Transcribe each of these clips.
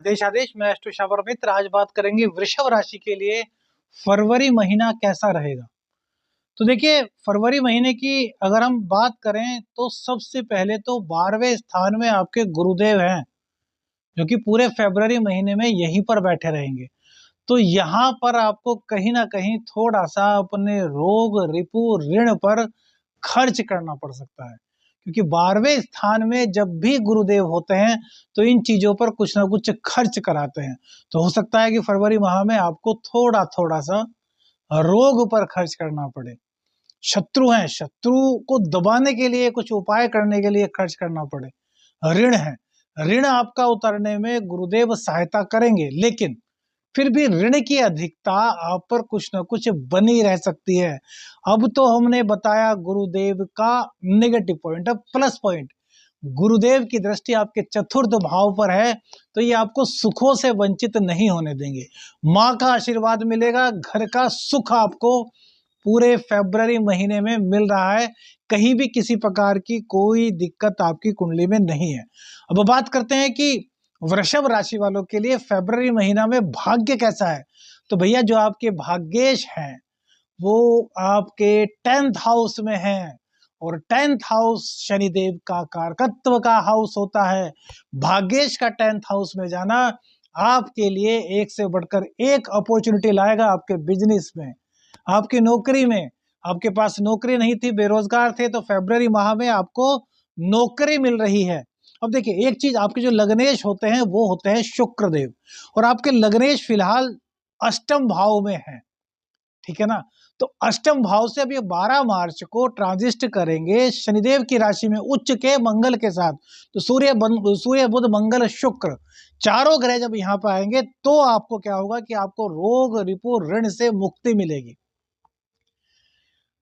देशादेश में astro shower मित्र आज बात करेंगे वृषभ राशि के लिए फरवरी महीना कैसा रहेगा। तो देखिए फरवरी महीने की अगर हम बात करें तो सबसे पहले तो 12वें स्थान में आपके गुरुदेव हैं जो कि पूरे फरवरी महीने में यहीं पर बैठे रहेंगे। तो यहाँ पर आपको कहीं ना कहीं थोड़ा सा अपने रोग रिपु ऋण पर खर्च करना पड़ सकता है, क्योंकि 12वें स्थान में जब भी गुरुदेव होते हैं तो इन चीजों पर कुछ ना कुछ खर्च कराते हैं। तो हो सकता है कि फरवरी माह में आपको थोड़ा थोड़ा सा रोग पर खर्च करना पड़े। शत्रु हैं, शत्रु को दबाने के लिए कुछ उपाय करने के लिए खर्च करना पड़े। ऋण है, ऋण आपका उतरने में गुरुदेव सहायता करेंगे, लेकिन फिर भी ऋण की अधिकता आप पर कुछ ना कुछ बनी रह सकती है। अब तो हमने बताया गुरुदेव का नेगेटिव पॉइंट। अब प्लस पॉइंट, गुरुदेव की दृष्टि आपके चतुर्थ भाव पर है, तो ये आपको सुखों से वंचित नहीं होने देंगे। माँ का आशीर्वाद मिलेगा, घर का सुख आपको पूरे फरवरी महीने में मिल रहा है। कहीं भी किसी प्रकार की कोई दिक्कत आपकी कुंडली में नहीं है। अब बात करते हैं कि वृषभ राशि वालों के लिए फरवरी महीना में भाग्य कैसा है। तो भैया जो आपके भाग्येश हैं वो आपके 10th हाउस में हैं, और 10th हाउस शनिदेव का कारकत्व का हाउस होता है। भाग्येश का 10th हाउस में जाना आपके लिए एक से बढ़कर एक अपॉर्चुनिटी लाएगा आपके बिजनेस में, आपकी नौकरी में। आपके पास नौकरी नहीं थी, बेरोजगार थे, तो फरवरी माह में आपको नौकरी मिल रही है। अब देखिए एक चीज, आपके जो लग्नेश होते हैं वो होते हैं शुक्रदेव, और आपके लग्नेश फिलहाल अष्टम भाव में है, ठीक है ना। तो अष्टम भाव से अब ये 12 मार्च को ट्रांजिस्ट करेंगे शनिदेव की राशि में उच्च के मंगल के साथ। तो सूर्य बुध मंगल शुक्र चारों ग्रह जब यहाँ पर आएंगे तो आपको क्या होगा कि आपको रोग रिपु ऋण से मुक्ति मिलेगी।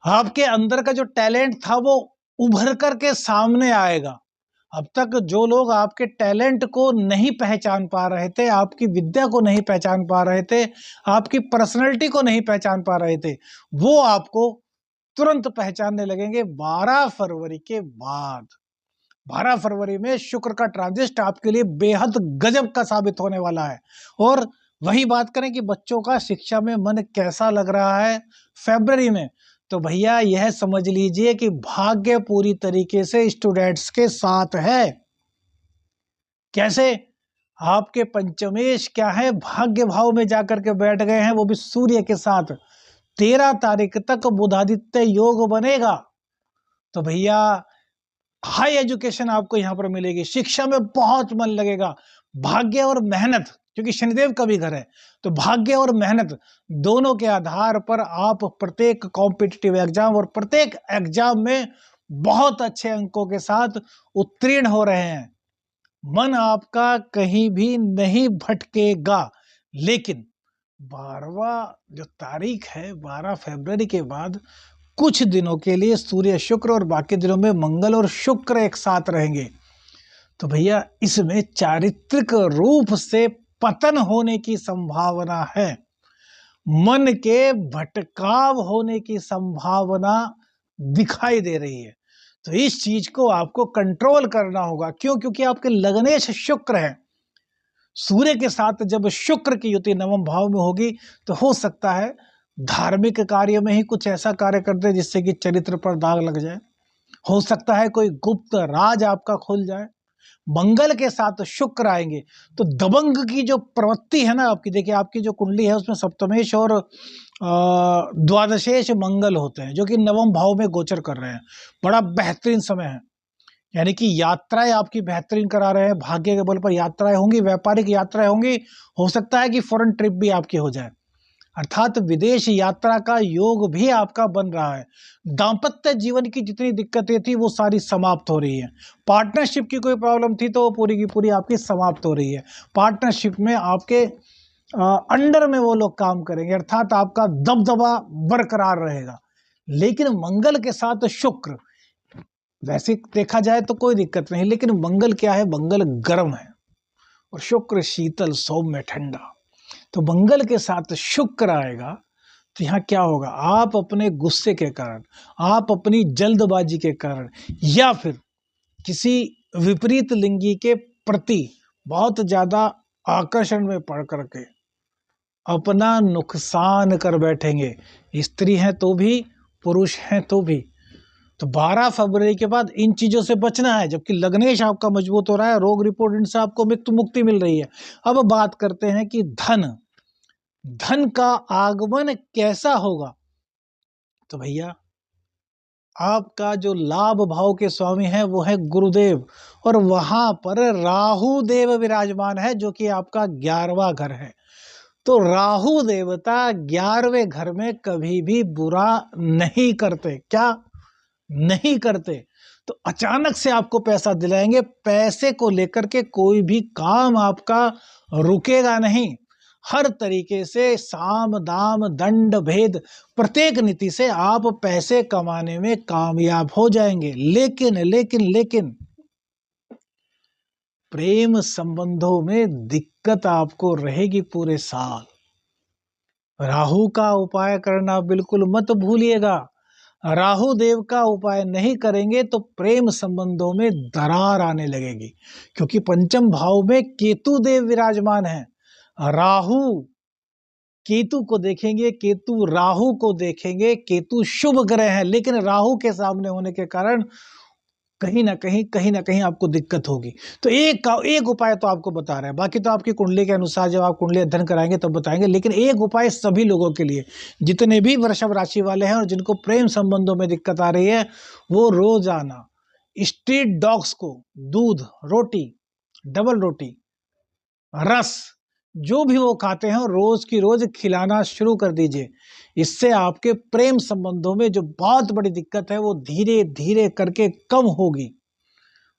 आपके अंदर का जो टैलेंट था वो उभर करके सामने आएगा। अब तक जो लोग आपके टैलेंट को नहीं पहचान पा रहे थे, आपकी विद्या को नहीं पहचान पा रहे थे, आपकी पर्सनैलिटी को नहीं पहचान पा रहे थे, वो आपको तुरंत पहचानने लगेंगे 12 फरवरी के बाद। 12 फरवरी में शुक्र का ट्रांजिट आपके लिए बेहद गजब का साबित होने वाला है। और वही बात करें कि बच्चों का शिक्षा में मन कैसा लग रहा है फरवरी में, तो भैया यह समझ लीजिए कि भाग्य पूरी तरीके से स्टूडेंट्स के साथ है। कैसे? आपके पंचमेश क्या है, भाग्य भाव में जाकर के बैठ गए हैं, वो भी सूर्य के साथ। 13 तारीख तक बुधादित्य योग बनेगा। तो भैया हाई एजुकेशन आपको यहां पर मिलेगी, शिक्षा में बहुत मन लगेगा। भाग्य और मेहनत, क्योंकि शनिदेव का भी घर है, तो भाग्य और मेहनत दोनों के आधार पर आप प्रत्येक कॉम्पिटिटिव एग्जाम और प्रत्येक एग्जाम में बहुत अच्छे अंकों के साथ उत्तीर्ण हो रहे हैं। मन आपका कहीं भी नहीं भटकेगा। लेकिन 12वां जो तारीख है, 12 फरवरी के बाद कुछ दिनों के लिए सूर्य शुक्र और बाकी दिनों में मंगल और शुक्र एक साथ रहेंगे। तो भैया इसमें चारित्रिक रूप से पतन होने की संभावना है, मन के भटकाव होने की संभावना दिखाई दे रही है। तो इस चीज को आपको कंट्रोल करना होगा। क्यों? क्योंकि आपके लग्नेश शुक्र है। सूर्य के साथ जब शुक्र की युति नवम भाव में होगी तो हो सकता है धार्मिक कार्य में ही कुछ ऐसा कार्य कर दे जिससे कि चरित्र पर दाग लग जाए। हो सकता है कोई गुप्त राज आपका खुल जाए। मंगल के साथ शुक्र आएंगे तो दबंग की जो प्रवृत्ति है ना आपकी, देखिए आपकी जो कुंडली है उसमें सप्तमेश और द्वादशेश मंगल होते हैं जो कि नवम भाव में गोचर कर रहे हैं। बड़ा बेहतरीन समय है, यानी कि यात्राएं आपकी बेहतरीन करा रहे हैं। भाग्य के बल पर यात्राएं होंगी, व्यापारिक यात्राएं होंगी। हो सकता है कि फॉरेन ट्रिप भी आपकी हो जाए, अर्थात विदेश यात्रा का योग भी आपका बन रहा है। दांपत्य जीवन की जितनी दिक्कतें थी वो सारी समाप्त हो रही है। पार्टनरशिप की कोई प्रॉब्लम थी तो वो पूरी की पूरी आपकी समाप्त हो रही है। पार्टनरशिप में आपके अंडर में वो लोग काम करेंगे, अर्थात आपका दबदबा बरकरार रहेगा। लेकिन मंगल के साथ शुक्र, वैसे देखा जाए तो कोई दिक्कत नहीं, लेकिन मंगल क्या है, मंगल गर्म है और शुक्र शीतल सौम्य ठंडा। तो मंगल के साथ शुक्र आएगा तो यहाँ क्या होगा, आप अपने गुस्से के कारण, आप अपनी जल्दबाजी के कारण, या फिर किसी विपरीत लिंगी के प्रति बहुत ज्यादा आकर्षण में पड़ करके अपना नुकसान कर बैठेंगे। स्त्री हैं तो भी, पुरुष हैं तो भी। तो 12 फरवरी के बाद इन चीजों से बचना है, जबकि लग्नेश आपका मजबूत हो रहा है, रोग रिपोर्ट इनसे आपको मुक्ति मिल रही है। अब बात करते हैं कि धन का आगमन कैसा होगा। तो भैया आपका जो लाभ भाव के स्वामी है वो है गुरुदेव, और वहां पर राहु देव विराजमान है जो कि आपका 11वां घर है। तो राहु देवता 11वें घर में कभी भी बुरा नहीं करते। क्या नहीं करते? तो अचानक से आपको पैसा दिलाएंगे। पैसे को लेकर के कोई भी काम आपका रुकेगा नहीं। हर तरीके से साम दाम दंड भेद प्रत्येक नीति से आप पैसे कमाने में कामयाब हो जाएंगे। लेकिन लेकिन लेकिन प्रेम संबंधों में दिक्कत आपको रहेगी पूरे साल। राहु का उपाय करना बिल्कुल मत भूलिएगा। राहु देव का उपाय नहीं करेंगे तो प्रेम संबंधों में दरार आने लगेगी, क्योंकि पंचम भाव में केतु देव विराजमान है। राहु केतु को देखेंगे, केतु राहु को देखेंगे। केतु शुभ ग्रह है, लेकिन राहु के सामने होने के कारण कहीं ना कहीं आपको दिक्कत होगी। तो एक उपाय तो आपको बता रहे हैं, बाकी तो आपकी कुंडली के अनुसार जब आप कुंडली अध्ययन कराएंगे तब बताएंगे। लेकिन एक उपाय सभी लोगों के लिए, जितने भी वृषभ राशि वाले हैं और जिनको प्रेम संबंधों में दिक्कत आ रही है, वो रोजाना स्ट्रीट डॉग्स को दूध, रोटी, डबल रोटी, रस, जो भी वो खाते हैं रोज की रोज खिलाना शुरू कर दीजिए। इससे आपके प्रेम संबंधों में जो बहुत बड़ी दिक्कत है वो धीरे धीरे करके कम होगी।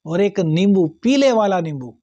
और एक नींबू, पीले वाला नींबू,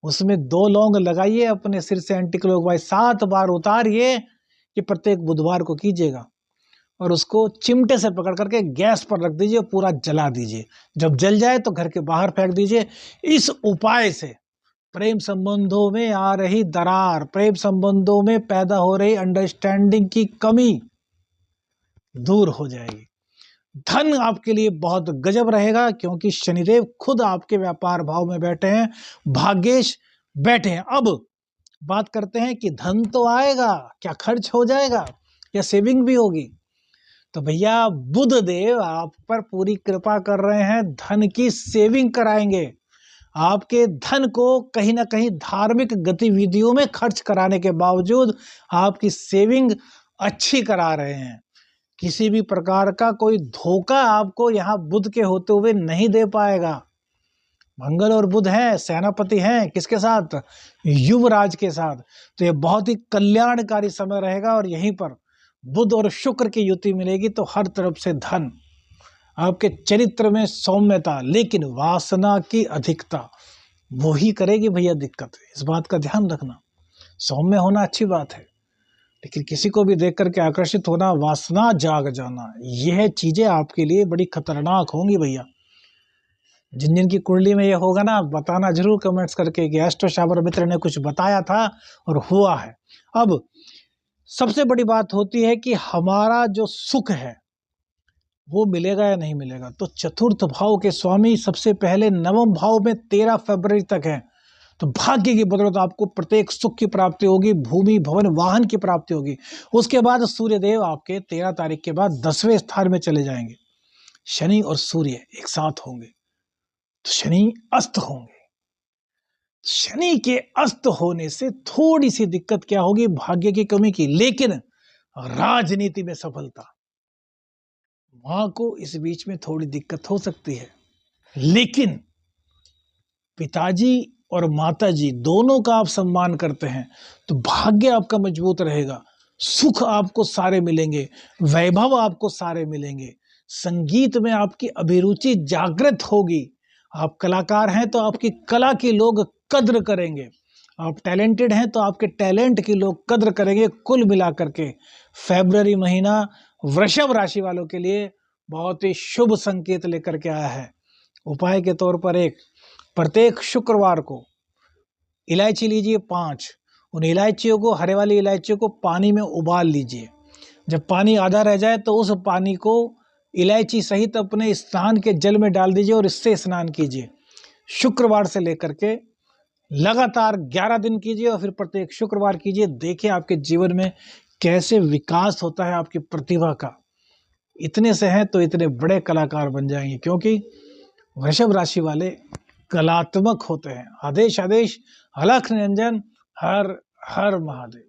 उसमें 2 लौंग लगाइए, अपने सिर से एंटी क्लॉकवाइज 7 बार उतारिए। ये प्रत्येक बुधवार को कीजिएगा और उसको चिमटे से पकड़ करके गैस पर रख दीजिए, पूरा जला दीजिए। जब जल जाए तो घर के बाहर फेंक दीजिए। इस उपाय से प्रेम संबंधों में आ रही दरार, प्रेम संबंधों में पैदा हो रही अंडरस्टैंडिंग की कमी दूर हो जाएगी। धन आपके लिए बहुत गजब रहेगा, क्योंकि शनिदेव खुद आपके व्यापार भाव में बैठे हैं, भाग्येश बैठे हैं। अब बात करते हैं कि धन तो आएगा, क्या खर्च हो जाएगा या सेविंग भी होगी। तो भैया बुध देव आप पर पूरी कृपा कर रहे हैं, धन की सेविंग कराएंगे। आपके धन को कहीं ना कहीं धार्मिक गतिविधियों में खर्च कराने के बावजूद आपकी सेविंग अच्छी करा रहे हैं। किसी भी प्रकार का कोई धोखा आपको यहाँ बुध के होते हुए नहीं दे पाएगा। मंगल और बुध हैं, सेनापति हैं, किसके साथ? युवराज के साथ। तो ये बहुत ही कल्याणकारी समय रहेगा, और यहीं पर बुध और शुक्र की युति मिलेगी तो हर तरफ से धन, आपके चरित्र में सौम्यता, लेकिन वासना की अधिकता वो ही करेगी भैया दिक्कत। इस बात का ध्यान रखना। सौम्य होना अच्छी बात है, लेकिन किसी को भी देख करके आकर्षित होना, वासना जाग जाना, यह चीजें आपके लिए बड़ी खतरनाक होंगी भैया। जिन जिन की कुंडली में ये होगा ना, बताना जरूर कमेंट्स करके कि एस्ट्रो शाबर मित्र ने कुछ बताया था और हुआ है। अब सबसे बड़ी बात होती है कि हमारा जो सुख है वो मिलेगा या नहीं मिलेगा। तो चतुर्थ भाव के स्वामी सबसे पहले 9वें भाव में 13 फरवरी तक है। तो भाग्य की बदौलत आपको प्रत्येक सुख की प्राप्ति होगी, भूमि भवन वाहन की प्राप्ति होगी। उसके बाद सूर्यदेव आपके 13 तारीख के बाद 10वें स्थान में चले जाएंगे। शनि और सूर्य एक साथ होंगे तो शनि अस्त होंगे। शनि के अस्त होने से थोड़ी सी दिक्कत क्या होगी? भाग्य की कमी की, लेकिन राजनीति में सफलता, मां को इस बीच में थोड़ी दिक्कत हो सकती है, लेकिन पिताजी और माताजी दोनों का आप सम्मान करते हैं तो भाग्य आपका मजबूत रहेगा। सुख आपको सारे मिलेंगे, वैभव आपको सारे मिलेंगे। संगीत में आपकी अभिरुचि जागृत होगी। आप कलाकार हैं तो आपकी कला की लोग कद्र करेंगे। आप टैलेंटेड हैं तो आपके टैलेंट की लोग कद्र करेंगे। कुल मिलाकर के फरवरी महीना वृषभ राशि वालों के लिए बहुत ही शुभ संकेत लेकर के आया है। उपाय के तौर पर प्रत्येक शुक्रवार को इलायची लीजिए 5। उन इलायचियों को, हरे वाली इलायचियों को पानी में उबाल लीजिए। जब पानी आधा रह जाए तो उस पानी को इलायची सहित अपने स्नान के जल में डाल दीजिए और इससे स्नान कीजिए। शुक्रवार से लेकर के लगातार 11 दिन कीजिए और फिर प्रत्येक शुक्रवार कीजिए। देखिए आपके जीवन में कैसे विकास होता है आपकी प्रतिभा का। इतने से हैं तो इतने बड़े कलाकार बन जाएंगे, क्योंकि वृषभ राशि वाले कलात्मक होते हैं। आदेश आदेश, अलख निरंजन, हर हर महादेव।